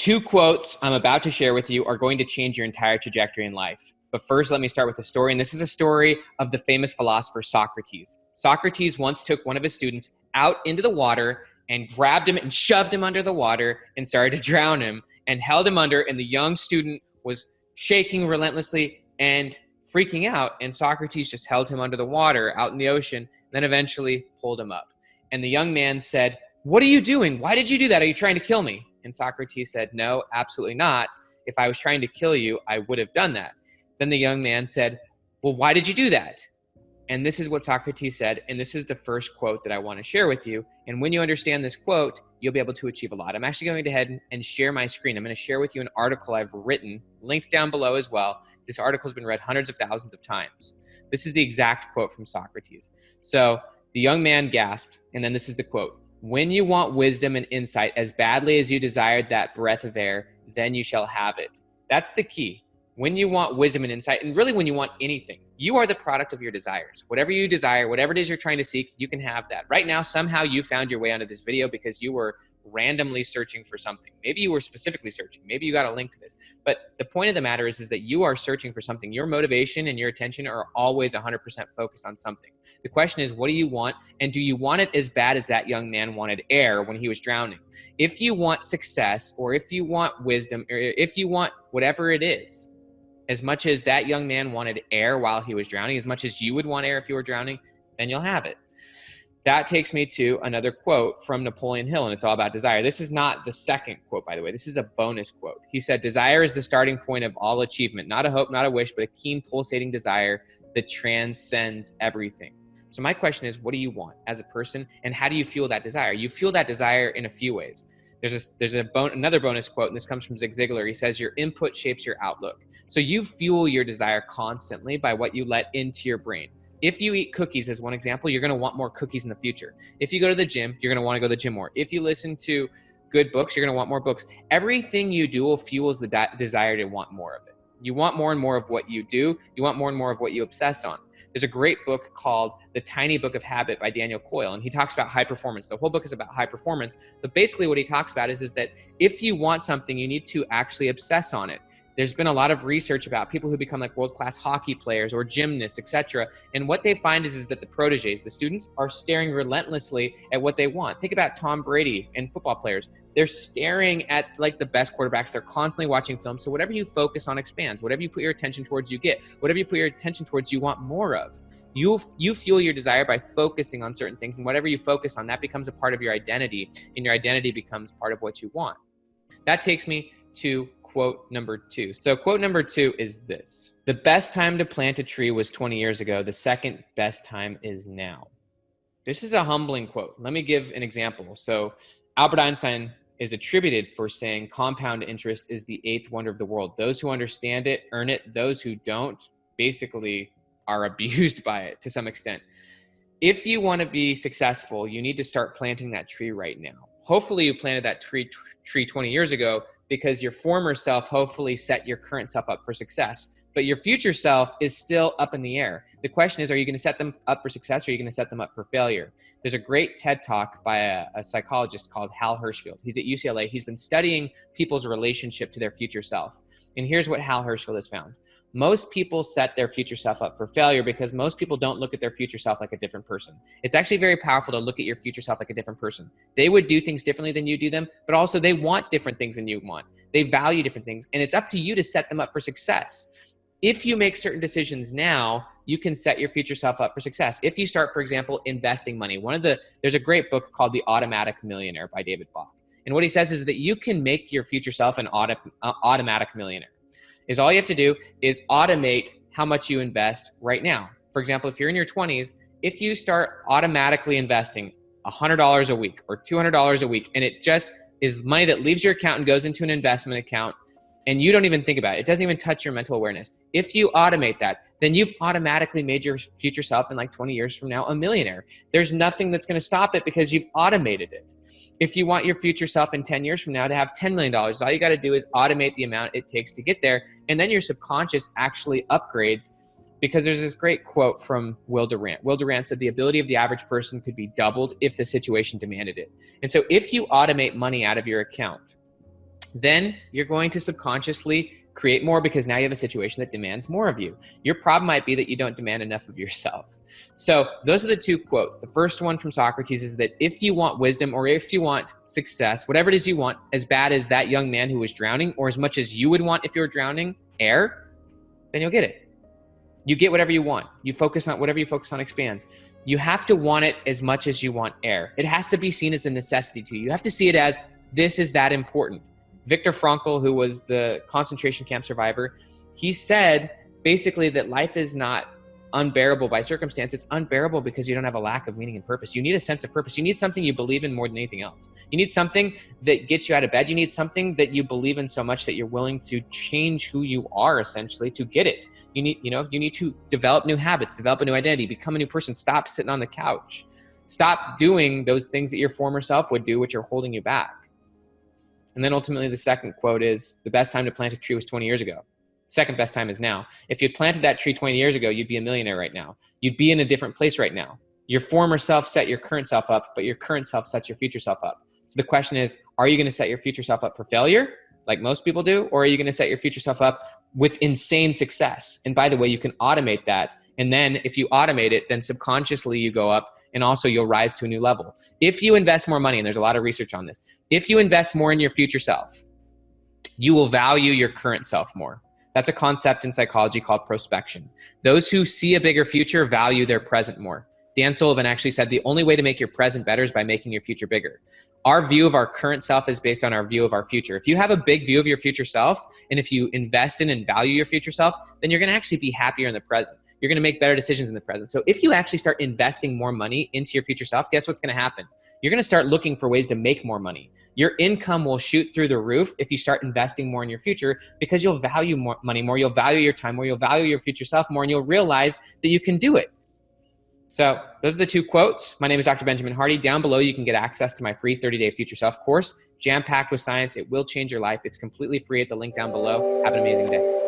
2 quotes I'm about to share with you are going to change your entire trajectory in life. But first, let me start with a story. And this is a story of the famous philosopher Socrates. Socrates once took one of his students out into the water and grabbed him and shoved him under the water and started to drown him and held him under. And the young student was shaking relentlessly and freaking out. And Socrates just held him under the water out in the ocean, and then eventually pulled him up. And the young man said, "What are you doing? Why did you do that? Are you trying to kill me?" And Socrates said, "No, absolutely not. If I was trying to kill you, I would have done that." Then the young man said, "Well, why did you do that?" And this is what Socrates said, and this is the first quote that I want to share with you. And when you understand this quote, you'll be able to achieve a lot. I'm actually going to head and share my screen. I'm going to share with you an article I've written, linked down below as well. This article has been read hundreds of thousands of times. This is the exact quote from Socrates. So the young man gasped, and then this is the quote: "When you want wisdom and insight as badly as you desired that breath of air, then you shall have it." That's the key. When you want wisdom and insight, and really when you want anything, you are the product of your desires. Whatever you desire, whatever it is you're trying to seek, you can have that. Right now, somehow you found your way onto this video because you were randomly searching for something. Maybe you were specifically searching. Maybe you got a link to this. But the point of the matter is that you are searching for something. Your motivation and your attention are always 100% focused on something. The question is, what do you want? And do you want it as bad as that young man wanted air when he was drowning? If you want success, or if you want wisdom, or if you want whatever it is, as much as that young man wanted air while he was drowning, as much as you would want air if you were drowning, then you'll have it. That takes me to another quote from Napoleon Hill, and it's all about desire. This is not the second quote, by the way. This is a bonus quote. He said, "Desire is the starting point of all achievement, not a hope, not a wish, but a keen pulsating desire that transcends everything." So my question is, what do you want as a person, and how do you fuel that desire? You fuel that desire in a few ways. There's another bonus quote, and this comes from Zig Ziglar. He says, "Your input shapes your outlook." So you fuel your desire constantly by what you let into your brain. If you eat cookies, as one example, you're going to want more cookies in the future. If you go to the gym, you're going to want to go to the gym more. If you listen to good books, you're going to want more books. Everything you do fuels the desire to want more of it. You want more and more of what you do. You want more and more of what you obsess on. There's a great book called The Tiny Book of Habit by Daniel Coyle, and he talks about high performance. The whole book is about high performance, but basically what he talks about is that if you want something, you need to actually obsess on it. There's been a lot of research about people who become like world-class hockey players or gymnasts, etc. And what they find is that the proteges, the students, are staring relentlessly at what they want. Think about Tom Brady and football players. They're staring at like the best quarterbacks. They're constantly watching film. So whatever you focus on expands. Whatever you put your attention towards, you get. Whatever you put your attention towards, you want more of. You fuel your desire by focusing on certain things. And whatever you focus on, that becomes a part of your identity. And your identity becomes part of what you want. That takes me to quote number 2. So quote number 2 is this: "The best time to plant a tree was 20 years ago. The second best time is now." This is a humbling quote. Let me give an example. So Albert Einstein is attributed for saying compound interest is the 8th wonder of the world. Those who understand it earn it. Those who don't basically are abused by it to some extent. If you want to be successful, you need to start planting that tree right now. Hopefully you planted that tree 20 years ago because your former self hopefully set your current self up for success. But your future self is still up in the air. The question is, are you going to set them up for success, or are you going to set them up for failure? There's a great TED Talk by a psychologist called Hal Hershfield. He's at UCLA. He's been studying people's relationship to their future self. And here's what Hal Hershfield has found. Most people set their future self up for failure because most people don't look at their future self like a different person. It's actually very powerful to look at your future self like a different person. They would do things differently than you do them, but also they want different things than you want. They value different things, and it's up to you to set them up for success. If you make certain decisions now, you can set your future self up for success. If you start, for example, investing money, there's a great book called The Automatic Millionaire by David Bach. And what he says is that you can make your future self an automatic millionaire. Is all you have to do is automate how much you invest right now. For example, if you're in your 20s, if you start automatically investing $100 a week or $200 a week, and it just is money that leaves your account and goes into an investment account, and you don't even think about it. It doesn't even touch your mental awareness. If you automate that, then you've automatically made your future self in like 20 years from now a millionaire. There's nothing that's going to stop it because you've automated it. If you want your future self in 10 years from now to have $10 million, all you got to do is automate the amount it takes to get there. And then your subconscious actually upgrades, because there's this great quote from Will Durant. Will Durant said the ability of the average person could be doubled if the situation demanded it. And so if you automate money out of your account, then you're going to subconsciously create more because now you have a situation that demands more of you. Your problem might be that you don't demand enough of yourself. So those are the two quotes. The first one from Socrates is that if you want wisdom or if you want success, whatever it is you want, as bad as that young man who was drowning or as much as you would want if you were drowning, air, then you'll get it. You get whatever you want. You focus on whatever you focus on expands. You have to want it as much as you want air. It has to be seen as a necessity to you. You have to see it as this is that important. Viktor Frankl, who was the concentration camp survivor, he said basically that life is not unbearable by circumstance. It's unbearable because you don't have a lack of meaning and purpose. You need a sense of purpose. You need something you believe in more than anything else. You need something that gets you out of bed. You need something that you believe in so much that you're willing to change who you are essentially to get it. You need to develop new habits, develop a new identity, become a new person. Stop sitting on the couch. Stop doing those things that your former self would do, which are holding you back. And then ultimately the second quote is, the best time to plant a tree was 20 years ago. Second best time is now. If you'd planted that tree 20 years ago, you'd be a millionaire right now. You'd be in a different place right now. Your former self set your current self up, but your current self sets your future self up. So the question is, are you going to set your future self up for failure, like most people do? Or are you going to set your future self up with insane success? And by the way, you can automate that. And then if you automate it, then subconsciously you go up and also you'll rise to a new level. If you invest more money, and there's a lot of research on this, if you invest more in your future self, you will value your current self more. That's a concept in psychology called prospection. Those who see a bigger future value their present more. Dan Sullivan actually said the only way to make your present better is by making your future bigger. Our view of our current self is based on our view of our future. If you have a big view of your future self, and if you invest in and value your future self, then you're going to actually be happier in the present. You're going to make better decisions in the present. So if you actually start investing more money into your future self, guess what's going to happen? You're going to start looking for ways to make more money. Your income will shoot through the roof if you start investing more in your future, because you'll value more money more, you'll value your time more, you'll value your future self more, and you'll realize that you can do it. So those are the two quotes. My name is Dr. Benjamin Hardy. Down below, you can get access to my free 30-day Future Self course, jam-packed with science. It will change your life. It's completely free at the link down below. Have an amazing day.